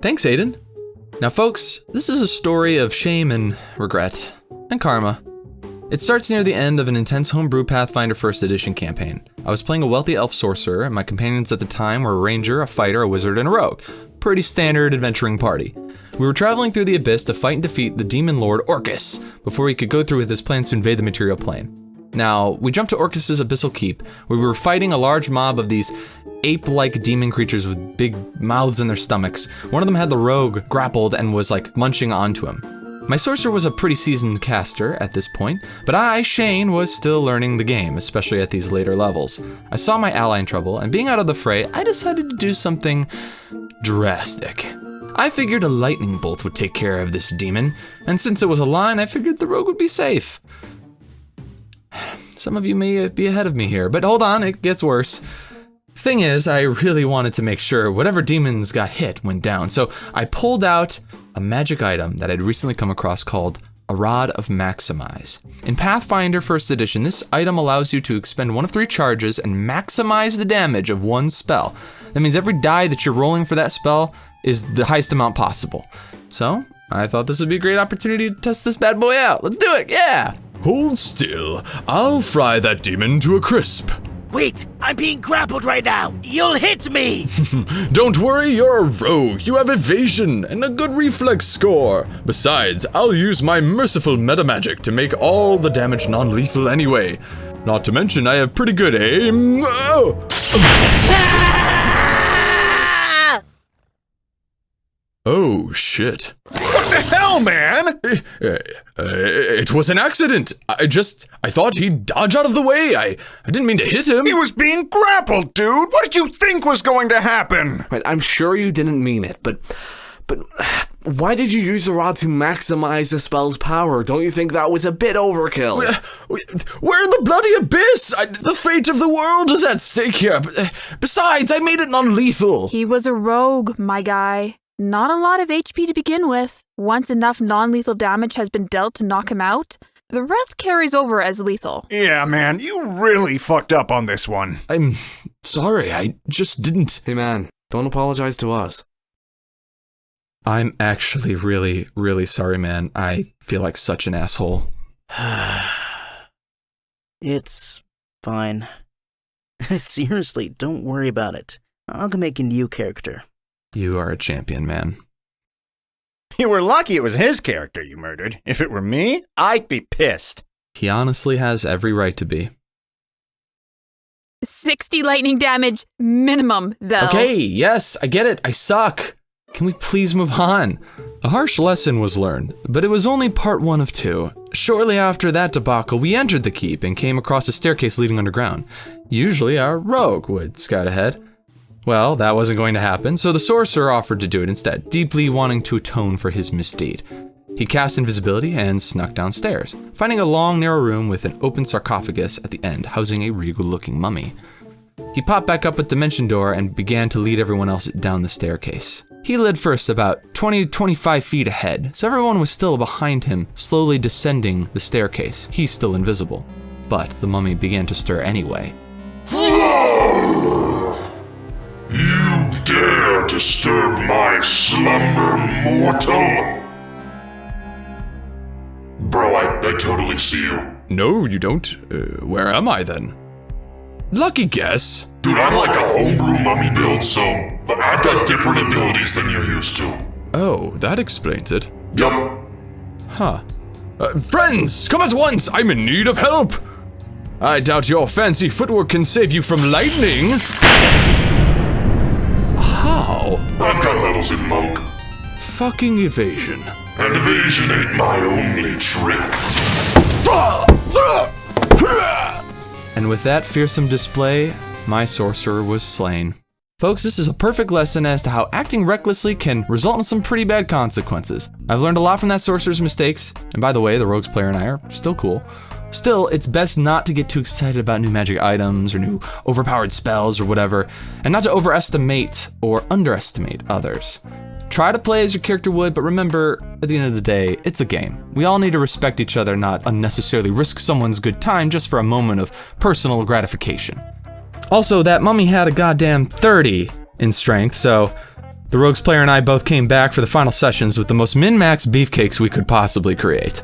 Thanks, Adan. Now folks, this is a story of shame and regret, and karma. It starts near the end of an intense homebrew Pathfinder 1st edition campaign. I was playing a wealthy elf sorcerer, and my companions at the time were a ranger, a fighter, a wizard, and a rogue. Pretty standard adventuring party. We were traveling through the abyss to fight and defeat the demon lord Orcus, before he could go through with his plans to invade the material plane. Now, we jumped to Orcus's abyssal keep, where we were fighting a large mob of these ape-like demon creatures with big mouths in their stomachs. One of them had the rogue grappled and was munching onto him. My sorcerer was a pretty seasoned caster at this point, but I, Shane, was still learning the game, especially at these later levels. I saw my ally in trouble, and being out of the fray, I decided to do something drastic. I figured a lightning bolt would take care of this demon, and since it was a line, I figured the rogue would be safe. Some of you may be ahead of me here, but hold on, it gets worse. Thing is, I really wanted to make sure whatever demons got hit went down, so I pulled out a magic item that I'd recently come across called a Rod of Maximize. In Pathfinder 1st edition, this item allows you to expend one of 3 charges and maximize the damage of one spell. That means every die that you're rolling for that spell is the highest amount possible. So, I thought this would be a great opportunity to test this bad boy out. Let's do it, yeah! Hold still. I'll fry that demon to a crisp. Wait, I'm being grappled right now. You'll hit me. Don't worry, you're a rogue. You have evasion and a good reflex score. Besides, I'll use my merciful meta magic to make all the damage non-lethal anyway. Not to mention, I have pretty good aim. Oh, shit. What the hell, man? It was an accident. I thought he'd dodge out of the way. I didn't mean to hit him. He was being grappled, dude. What did you think was going to happen? Right, I'm sure you didn't mean it, but why did you use the rod to maximize the spell's power? Don't you think that was a bit overkill? We're in the bloody abyss. The fate of the world is at stake here. Besides, I made it non-lethal. He was a rogue, my guy. Not a lot of HP to begin with. Once enough non-lethal damage has been dealt to knock him out, the rest carries over as lethal. Yeah, man, you really fucked up on this one. I'm sorry, I just didn't. Hey man, don't apologize to us. I'm actually really, really sorry, man. I feel like such an asshole. It's fine. Seriously, don't worry about it. I'll go make a new character. You are a champion, man. You were lucky it was his character you murdered. If it were me, I'd be pissed. He honestly has every right to be. 60 lightning damage minimum, though. Okay, yes, I get it. I suck. Can we please move on? A harsh lesson was learned, but it was only part 1 of 2. Shortly after that debacle, we entered the keep and came across a staircase leading underground. Usually our rogue would scout ahead. Well, that wasn't going to happen, so the sorcerer offered to do it instead, deeply wanting to atone for his misdeed. He cast invisibility and snuck downstairs, finding a long, narrow room with an open sarcophagus at the end, housing a regal-looking mummy. He popped back up a dimension door and began to lead everyone else down the staircase. He led first about 20 to 25 feet ahead, so everyone was still behind him, slowly descending the staircase. He's still invisible. But the mummy began to stir anyway. You dare disturb my slumber, mortal? Bro, I totally see you. No, you don't. Where am I then? Lucky guess. Dude, I'm like a homebrew mummy build, but I've got different abilities than you're used to. Oh, that explains it. Yup. Huh. Friends, come at once! I'm in need of help! I doubt your fancy footwork can save you from lightning. How? I've got levels in monk. Fucking evasion. And evasion ain't my only trick. And with that fearsome display, my sorcerer was slain. Folks, this is a perfect lesson as to how acting recklessly can result in some pretty bad consequences. I've learned a lot from that sorcerer's mistakes, and by the way, the rogues player and I are still cool. Still, it's best not to get too excited about new magic items or new overpowered spells or whatever, and not to overestimate or underestimate others. Try to play as your character would, but remember, at the end of the day, it's a game. We all need to respect each other, not unnecessarily risk someone's good time just for a moment of personal gratification. Also, that mummy had a goddamn 30 in strength, so The Rogues player and I both came back for the final sessions with the most min-max beefcakes we could possibly create.